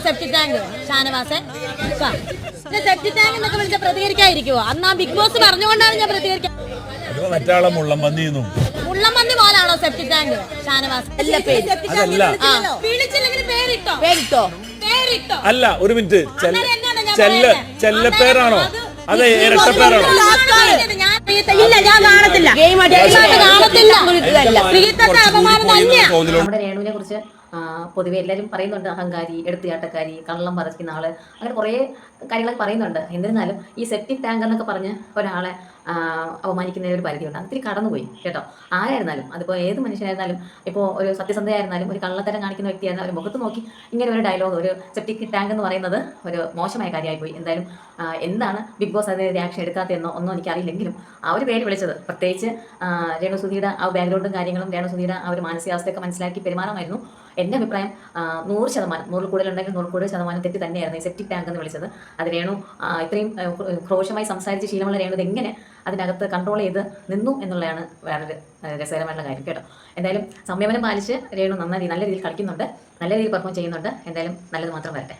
സെപ്റ്റി tank ഷാനവാസെ സെപ്റ്റി tank എന്നൊക്കെ വിളിച്ച പ്രതികരിക്കാതിരിക്കുവോ? അന്ന് ആ ബിഗ് ബോസ് പറഞ്ഞുകൊണ്ടാണ് ഞാൻ പ്രതികരിക്കാൻ. മുള്ളമ്പന്നി പോലാണോ സെപ്റ്റി ടാങ്ക് ഷാനവാസ്? വിളിച്ചില്ലെങ്കിൽ പേരിട്ടോ അല്ല, ഒരു മിനിറ്റ്, ചെല്ലപ്പേരാണോ അതെ ഇരട്ടപ്പേരാണോ? നമ്മുടെ രേണുവിനെ കുറിച്ച് പൊതുവെ എല്ലാവരും പറയുന്നുണ്ട്, അഹങ്കാരി, എടുത്തുചാട്ടക്കാരി, കള്ളം പറക്കുന്ന ആള്, അങ്ങനെ കുറേ കാര്യങ്ങളൊക്കെ പറയുന്നുണ്ട്. എന്നിരുന്നാലും ഈ സെപ്റ്റിക് ടാങ്ക് എന്നൊക്കെ പറഞ്ഞ് ഒരാളെ അവമാനിക്കുന്നതിന് ഒരു പരിധിയുണ്ട്. ഒത്തിരി കടന്നുപോയി കേട്ടോ. ആരായിരുന്നാലും, അതിപ്പോൾ ഏത് മനുഷ്യനായിരുന്നാലും, ഇപ്പോൾ ഒരു സത്യസന്ധയായിരുന്നാലും ഒരു കള്ളത്തരം കാണിക്കുന്ന വ്യക്തിയായിരുന്നാലും ഒരു മുഖത്ത് നോക്കി ഇങ്ങനെ ഒരു ഡയലോഗ്, ഒരു സെപ്റ്റിക് ടാങ്ക് എന്ന് പറയുന്നത് ഒരു മോശമായ കാര്യമായി പോയി. എന്തായാലും എന്താണ് ബിഗ് ബോസ് അതിന് റിയാക്ഷൻ എടുക്കാത്തതെന്നോ ഒന്നും എനിക്കറിയില്ലെങ്കിലും ആ ഒരു പേര് വിളിച്ചത്, പ്രത്യേകിച്ച് രേണുസുധിയുടെ ആ ബാക്ക്ഗ്രൗണ്ടും കാര്യങ്ങളും രേണുസുധിയുടെ ആ ഒരു മാനസികാവസ്ഥയൊക്കെ മനസ്സിലാക്കി പെരുമാറാമായിരുന്നു. എൻ്റെ അഭിപ്രായം 100%, 100 കൂടുതലുണ്ടെങ്കിൽ 100 കൂടുതൽ ശതമാനം തെറ്റി തന്നെയായിരുന്നു ഈ സെപ്റ്റിക് ടാങ്ക് എന്ന് വിളിച്ചത്. അത് രേണു ഇത്രയും ക്രോശമായി സംസാരിച്ച് ശീലമുള്ള രേണു എങ്ങനെ അതിനകത്ത് കൺട്രോൾ ചെയ്ത് നിന്നു എന്നുള്ളതാണ് വേറൊരു രസകരമായിട്ടുള്ള കാര്യം കേട്ടോ. എന്തായാലും സംയമനം പാലിച്ച് രേണു നല്ല രീതിയിൽ കളിക്കുന്നുണ്ട്, നല്ല രീതിയിൽ പെർഫോം ചെയ്യുന്നുണ്ട്. എന്തായാലും നല്ലത് മാത്രം വരട്ടെ.